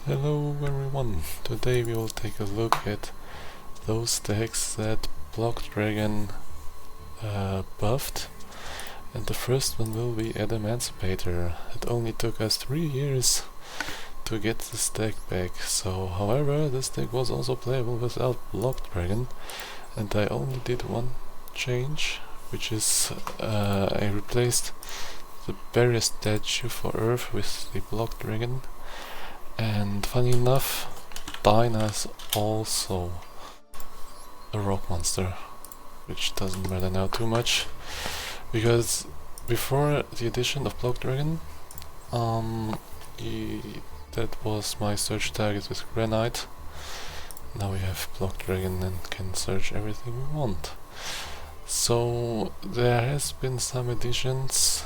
Hello everyone, today we will take a look at those decks that Block Dragon buffed, and the first one will be Adimancipator. It only took us 3 years to get this deck back, so however this deck was also playable without Block Dragon, and I only did one change, which is I replaced the barrier statue for Earth with the Block Dragon. And funny enough, Dyna's also a rock monster, which doesn't matter now too much, because before the addition of Block Dragon, that was my search target with Granite. Now we have Block Dragon and can search everything we want. So there has been some additions,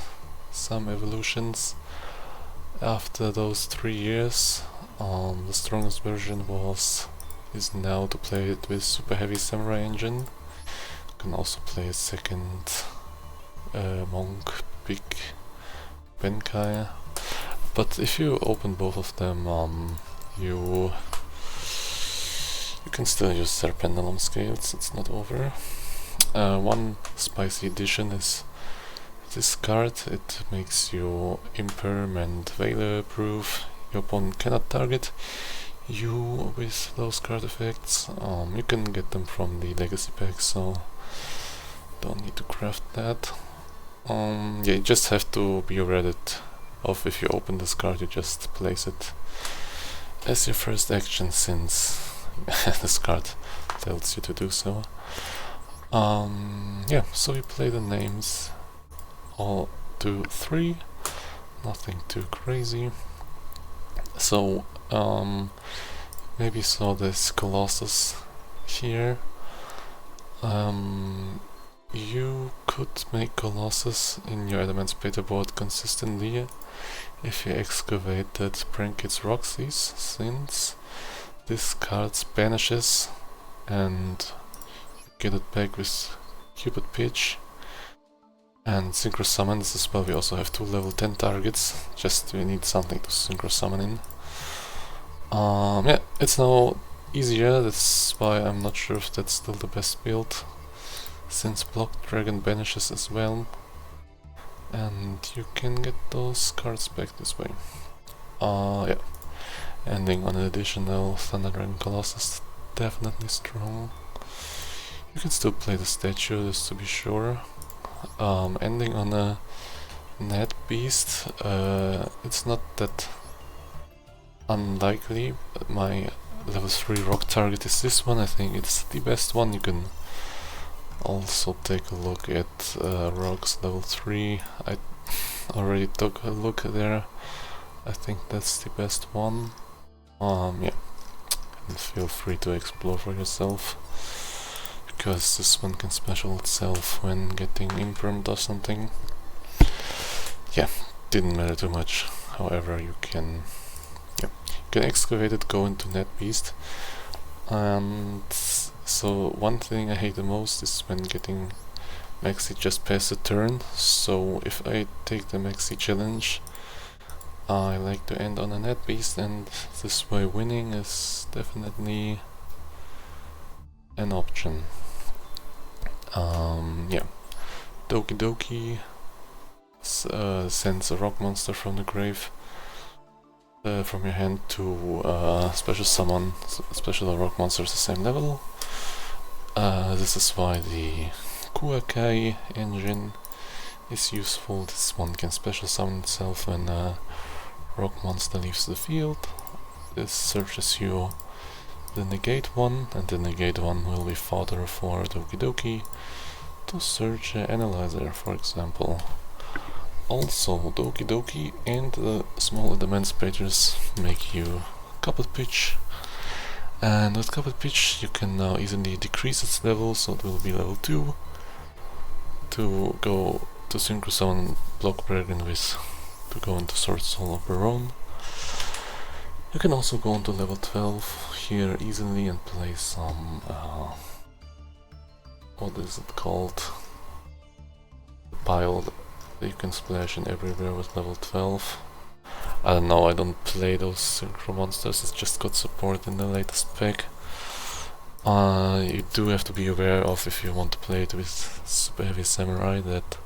some evolutions. After those 3 years, the strongest version is now to play it with Super Heavy Samurai engine. You can also play a second Monk Big Benkai, but if you open both of them, you can still use their pendulum scales. It's not over. One spicy addition is this card. It makes you Imperm and Veiler proof. Your opponent cannot target you with those card effects. You can get them from the legacy pack, so don't need to craft that. Yeah, you just have to be aware that if you open this card, you just place it as your first action, since this card tells you to do so. Yeah, so you play the names. All 2, 3, nothing too crazy. So maybe saw this Colossus here. You could make Colossus in your Adimancipator board consistently if you excavated Prankit's Roxy's, since this card banishes and you get it back with Cupid Pitch and Synchro Summon. This is why we also have 2 level 10 targets, just we need something to Synchro Summon in. Yeah, it's now easier, that's why I'm not sure if that's still the best build, since Block Dragon banishes as well, and you can get those cards back this way. Yeah, ending on an additional Thunder Dragon Colossus, definitely strong. You can still play the statue just to be sure. Ending on a Net Beast, it's not that unlikely, but my level 3 rock target is this one. I think it's the best one. You can also take a look at rocks level 3. I already took a look there. I think that's the best one. Yeah, and feel free to explore for yourself, because this one can special itself when getting impermed or something. Yeah, didn't matter too much. However, you can excavate it, go into Net Beast. And so one thing I hate the most is when getting Maxi just past a turn. So if I take the Maxi challenge, I like to end on a Net Beast, and this way winning is definitely an option. Yeah, Doki Doki sends a rock monster from the grave from your hand to special summon special rock monsters the same level. This is why the Kuakai engine is useful. This one can special summon itself when a rock monster leaves the field. This searches you the negate one, and the negate one will be fodder for Doki Doki to search an analyzer, for example. Also, Doki Doki and the small Adimancipators make you Cupid Pitch, and with Cupid Pitch you can now easily decrease its level, so it will be level 2 to go to Synchro Summon Block Dragon with, to go into Sword Soul of Baron. You can also go into level 12 here easily and play some, what is it called? The pile that you can splash in everywhere with level 12. I don't know, I don't play those synchro monsters, it's just got support in the latest pack. You do have to be aware of, if you want to play it with Super Heavy Samurai, that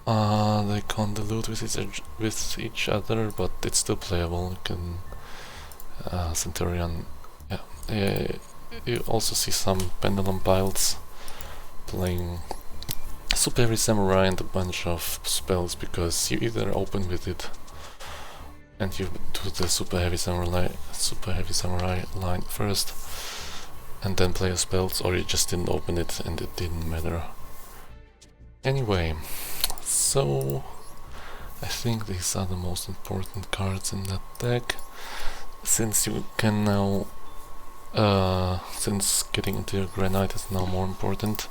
they can't dilute with each other, but it's still playable. You can Centurion, yeah. You also see some Pendulum builds playing Super Heavy Samurai and a bunch of spells, because you either open with it and you do the Super Heavy Samurai line first and then play your spells, or you just didn't open it and it didn't matter. Anyway, so I think these are the most important cards in that deck, since you can now, since getting into your Granite is now more important,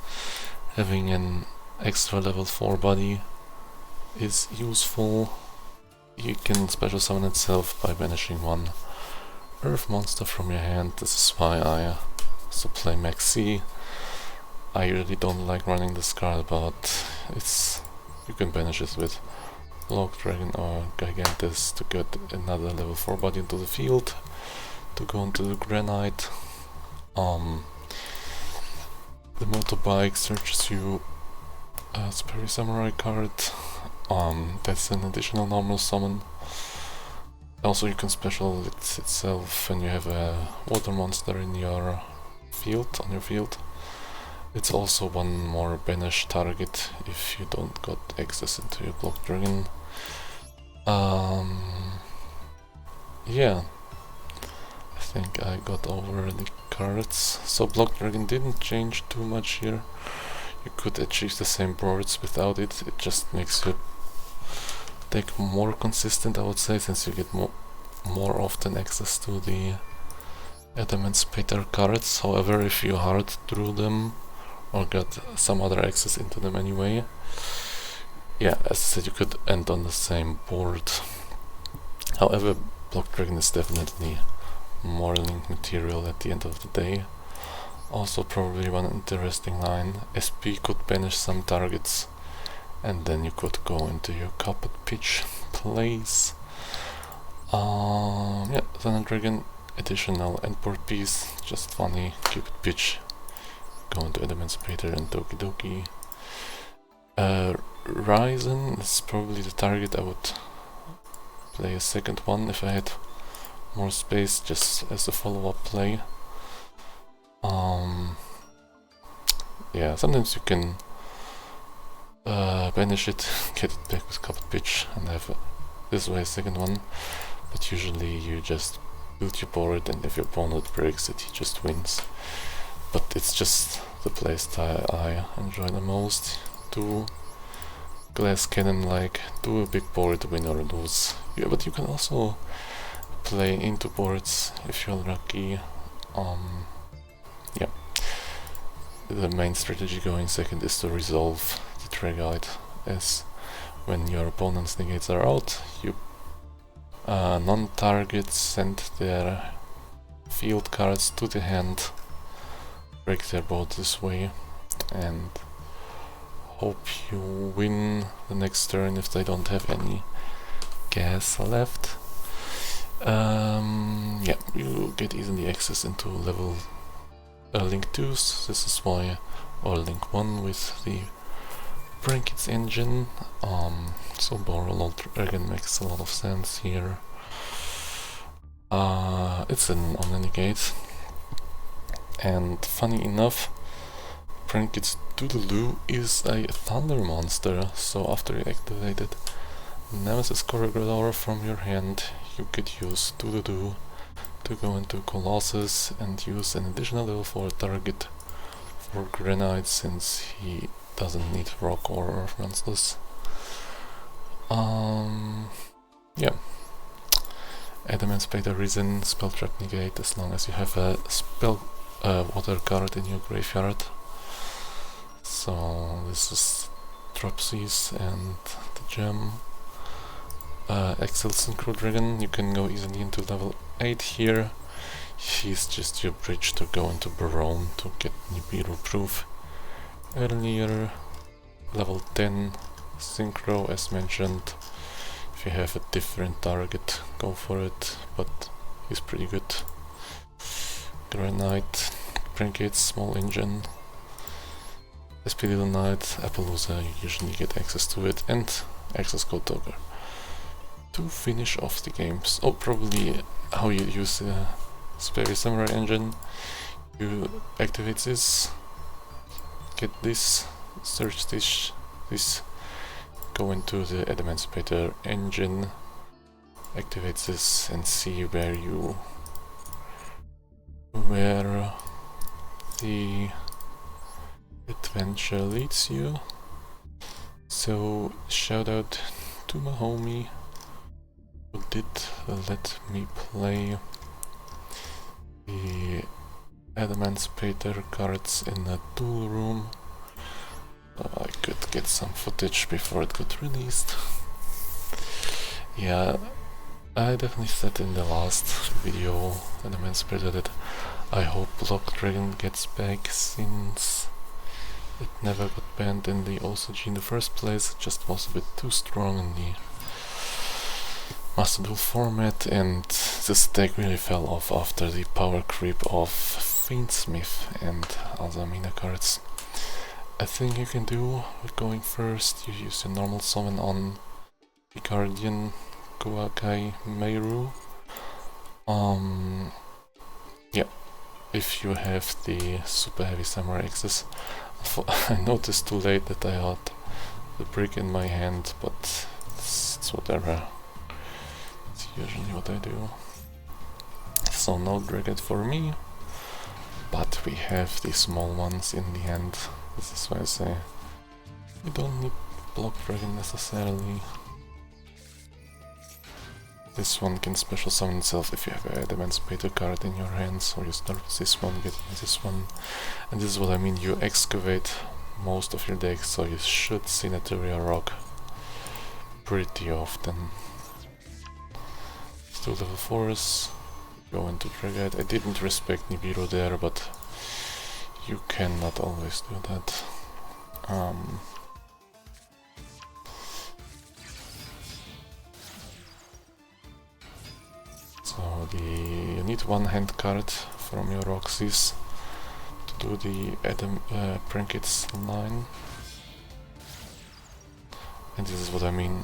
having an extra level 4 body is useful. You can special summon itself by banishing one Earth monster from your hand. This is why I also play Max C. I really don't like running this card, but you can banish it with Block Dragon or Gigantus to get another level 4 body into the field to go into the Granite. The motorbike searches you a Super Heavy Samurai card. That's an additional normal summon. Also, you can special it itself when you have a water monster in your field, on your field. It's also one more banish target if you don't got access into your Block Dragon. Yeah, I think I got over the cards. So Block Dragon didn't change too much here. You could achieve the same boards without it. It just makes your deck more consistent, I would say, since you get more often access to the adimancipator cards. However, if you hard drew them or got some other access into them anyway, yeah, as I said, you could end on the same board. However, Block Dragon is definitely more link material at the end of the day. Also, probably one interesting line, SP could banish some targets and then you could go into your Cupid Pitch plays. Yeah, Thunder Dragon, additional endboard piece, just funny. Cupid Pitch, go into Adimancipator and Doki Doki. Ryzen is probably the target. I would play a second one if I had more space, just as a follow-up play. Yeah, sometimes you can banish it, get it back with Cupid Pitch and have this way a second one, but usually you just build your board and if your opponent breaks it, he just wins. But it's just the playstyle I enjoy the most. Do glass cannon, like do a big board, win or lose. Yeah, but you can also play into boards if you're lucky. Yeah. The main strategy going second is to resolve the Dragite, as when your opponent's negates are out, you non-targets send their field cards to the hand, break their board this way, and hope you win the next turn if they don't have any gas left. Yeah, you get easily access into level Link 2s, this is why, or Link 1 with the Brankets engine. So Borrel Dragon makes a lot of sense here. It's an Omni-Negate, and funny enough, Brankets Doodaloo is a Thunder monster, so after you activated Nemesis Corregidor from your hand, you could use Doodaloo to go into Colossus and use an additional level 4 target for Granite, since he doesn't need rock or earth monsters. Yeah. Adimancipator Reason, Spell Trap Negate, as long as you have a spell water card in your graveyard. So this is Dropsies and the gem. Excel Synchro Dragon, you can go easily into level 8 here. He's just your bridge to go into Barone to get Nibiru proof. Earlier, level 10 Synchro, as mentioned. If if you have a different target, go for it, but he's pretty good. Granite, Trinkets, Small Engine, SP Little Knight, Appaloosa, you usually get access to it, and access code Dogger. To finish off the games, probably how you use the Super Samurai engine, you activate this, get this, search this, go into the Adimancipator engine, activate this and see where the adventure leads you. So shout out to my homie who did let me play the Adimancipator cards in a duel room. I could get some footage before it got released. Yeah, I definitely said in the last video, Adimancipator, that I hope Block Dragon gets back, since it never got banned in the OCG in the first place. It just was a bit too strong in the Master Duel format, and this deck really fell off after the power creep of Fiendsmith and other Mina cards. I think you can do with going first, you use your normal summon on the Guardian Kuakai Meiru. Yeah, if you have the Super Heavy Samurai access. I noticed too late that I had the brick in my hand, but it's whatever. It's usually what I do. So no dragon for me, but we have the small ones in the end. This is why I say you don't need Block Dragon necessarily. This one can special summon itself if you have an Adimancipator card in your hands, or you start with this one, get this one. And this is what I mean, you excavate most of your deck, so you should see Naturia Rock pretty often. Let's do level 4s, go into Dragite. I didn't respect Nibiru there, but you cannot always do that. So you need one hand card from your Roxys to do the Trinkets line. And this is what I mean.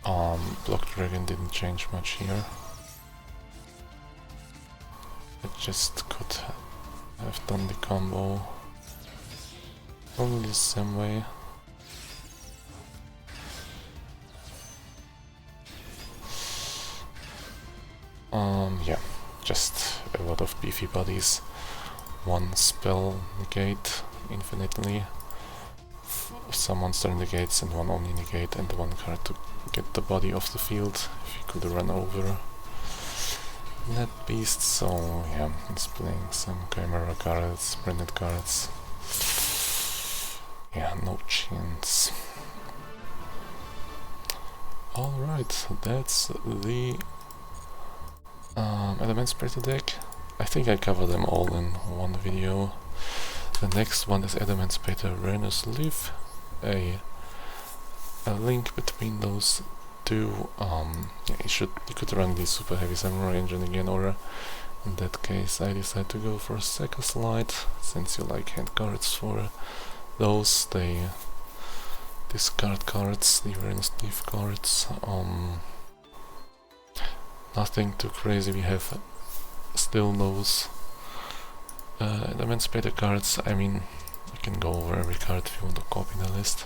Block Dragon didn't change much here. It just could have done the combo probably the same way. Yeah, just a lot of beefy bodies. One spell negate infinitely, some monster negates and one only negate, and one card to get the body off the field if you could run over that beast. So yeah, it's playing some Chimera cards, branded cards. Yeah, no chance. Alright, that's the Adimancipator deck. I think I covered them all in one video. The next one is Adimancipator Renus Leaf. A link between those two. Yeah, you could run the Super Heavy Samurai engine again, or in that case I decided to go for Seka Slide, since you like hand cards for those. They discard cards, the Renus Leaf cards. Nothing too crazy, we have still those Adimancipator cards. I mean, you can go over every card if you want to copy the list,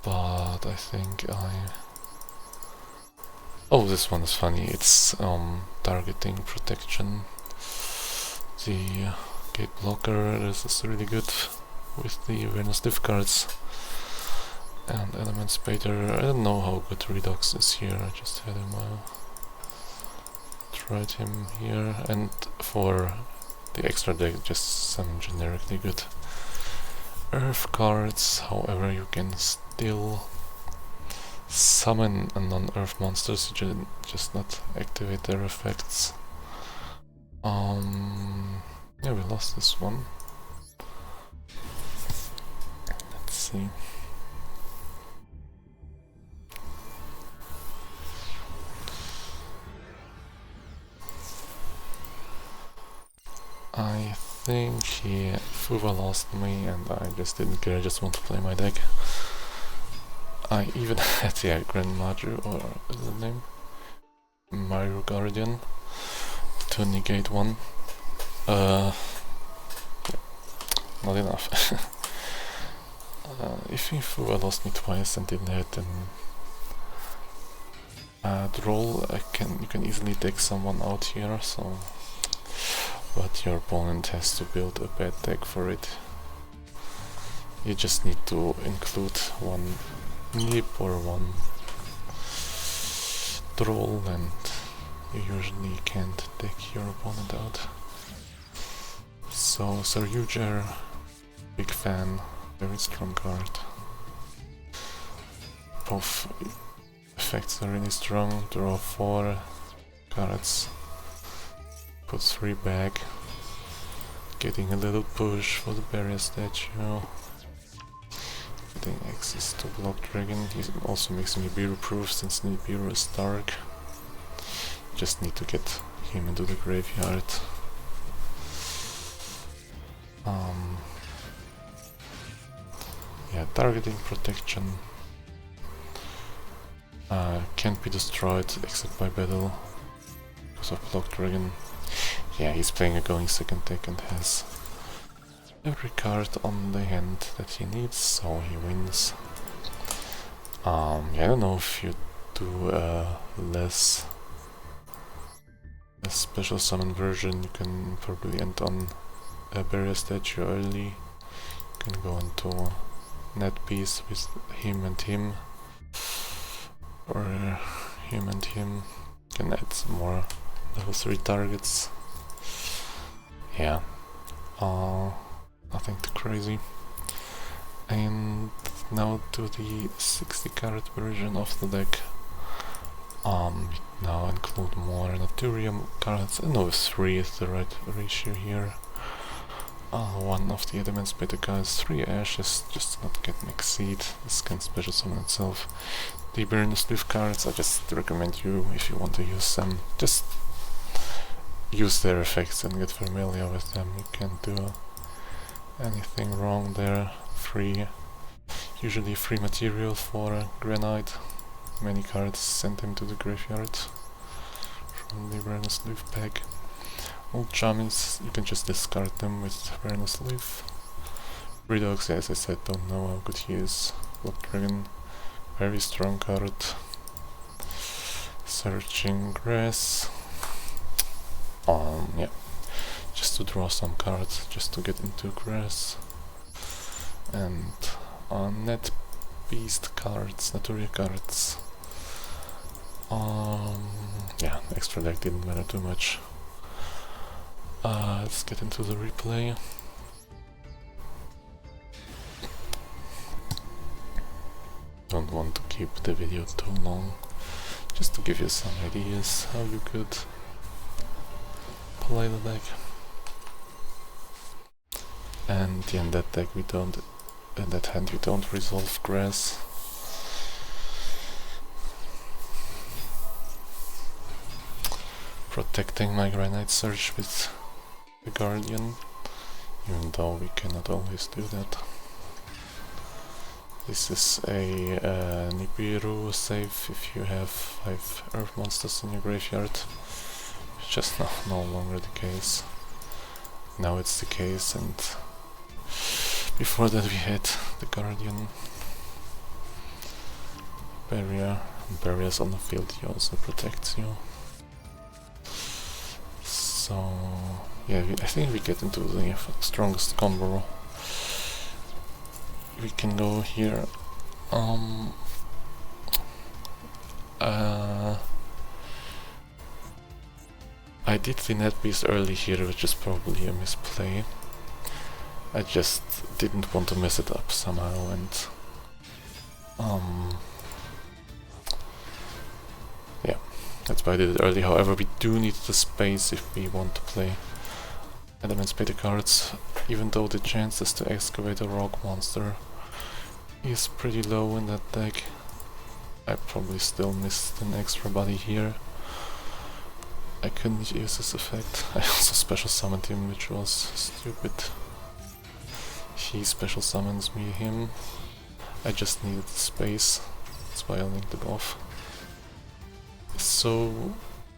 but I think oh, this one is funny, it's targeting protection. The Gate Blocker is really good with the Venus Div cards. And Adimancipator, I don't know how good Redux is here, I just had him tried him here, and for the extra deck just some generically good Earth cards. However, you can still summon a non-Earth monsters, you just not activate their effects. Yeah, we lost this one. Let's see. I think he Fuva lost me and I just didn't care, I just want to play my deck. I even had the Grand Maju, or what is the name? Mario Guardian, to negate one. Not enough. If Fuva lost me twice and didn't hit an roll, you can easily take someone out here, so... But your opponent has to build a bad deck for it. You just need to include one nip or one troll and you usually can't take your opponent out. So Saryuger, big fan, very strong card. Both effects are really strong, draw 4 cards, put 3 back, getting a little push for the barrier statue. Getting access to Block Dragon. He also makes me Nibiru proof since Nibiru is dark. Just need to get him into the graveyard. Yeah, targeting protection. Can't be destroyed except by battle because of Block Dragon. Yeah, he's playing a going second deck and has every card on the hand that he needs, so he wins. Yeah, I don't know if you do less special summon version, you can probably end on a barrier statue early. You can go into net piece with him and him, or him and him. You can add some more level 3 targets. Yeah. Nothing too crazy. And now to the 60 card version of the deck. Now include more Naturium cards. No, 3 is the right ratio here. One of the adimancipator cards, 3 ashes, just to not get max seed. This can special summon itself. The Burnous Leaf cards, I just recommend you, if you want to use them, just use their effects and get familiar with them. You can't do anything wrong there. Usually free material for granite. Many cards send him to the graveyard from the Burnous Leaf pack. Old Chamins, you can just discard them with Burnous Leaf. Redox, as I said, don't know how good he is. Block Dragon, very strong card. Searching Grass. Yeah, just to draw some cards, just to get into grass. And net beast cards, Naturia cards. Yeah, extra deck didn't matter too much. Let's get into the replay. Don't want to keep the video too long, just to give you some ideas how you could play the deck. And in that deck in that hand we don't resolve grass. Protecting my Granite Surge with the Guardian, even though we cannot always do that. This is a Nibiru save if you have 5 Earth monsters in your graveyard. It's just no longer the case. Now it's the case, and before that we had the Guardian. Barriers on the field, he also protects you. So yeah, I think we get into the strongest combo. We can go here. I did the net beast early here, which is probably a misplay. I just didn't want to mess it up somehow, and yeah, that's why I did it early. However, we do need the space if we want to play adimancipator cards, even though the chances to excavate a rock monster is pretty low in that deck. I probably still missed an extra body here. I couldn't use this effect. I also special summoned him, which was stupid. He special summons me him. I just needed the space, that's why I linked it off. So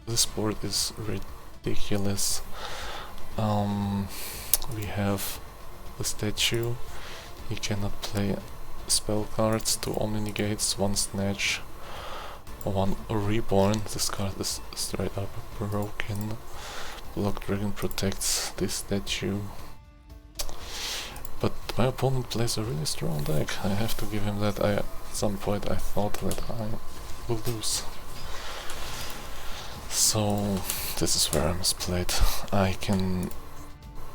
this board is ridiculous. We have the statue. He cannot play spell cards, 2 Omni Negates, 1 Snatch, 1 Reborn. This card is straight up broken. Block Dragon protects this statue. But my opponent plays a really strong deck. I have to give him that. At some point I thought that I will lose. So this is where I misplayed. I can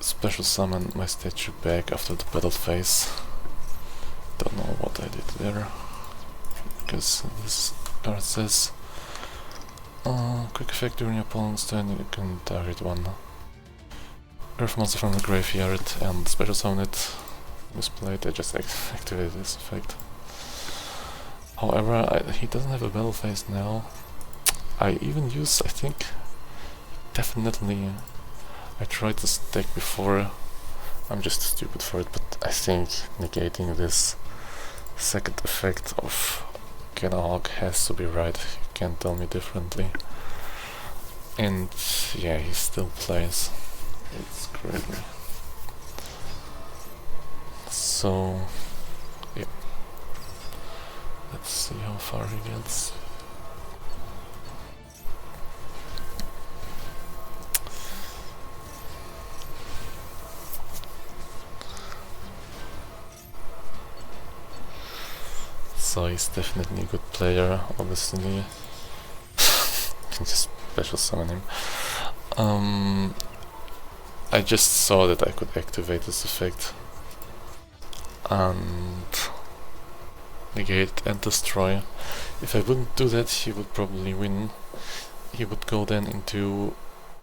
special summon my statue back after the battle phase. Don't know what I did there, because this card says quick effect during your opponent's turn, you can target 1 earth monster from the graveyard and special summon it. Misplayed, I just activated this effect. However, he doesn't have a battle phase now. I even use, I think, definitely, I tried this deck before. I'm just stupid for it, but I think negating this second effect of Kenahawk has to be right. You can't tell me differently. And yeah, he still plays. It's crazy. So yeah, let's see how far he gets. So he's definitely a good player, obviously. Can just special summon him. I just saw that I could activate this effect and negate and destroy. If I wouldn't do that, he would probably win. He would go then into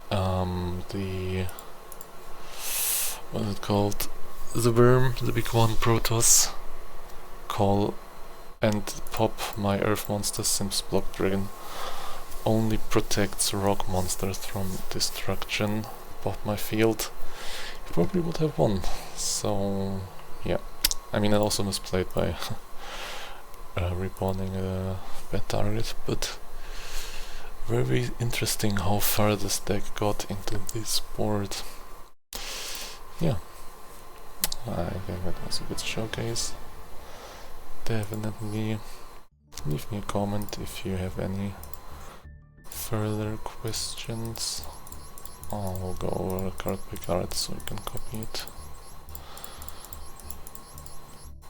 the, what is it called? The worm, the big one, Protoss. Call and pop my earth monster, since Block Dragon only protects rock monsters from destruction. Pop my field. He probably would have won. So yeah, I mean, I also misplayed by respawning a bad target, but very interesting how far this deck got into this board. Yeah, I think that was a good showcase. Definitely leave me a comment if you have any further questions. I'll go over card by card so you can copy it.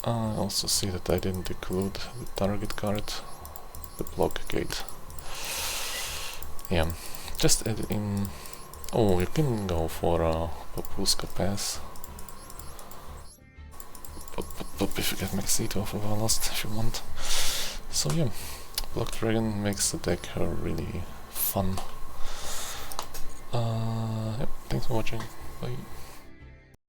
I also see that I didn't include the target card, the block gate. Yeah, just add in. Oh, you can go for a Papuska pass. If you get Maxito for Valast if you want. So yeah, Block Dragon makes the deck really fun. Yep, thanks for watching. Bye.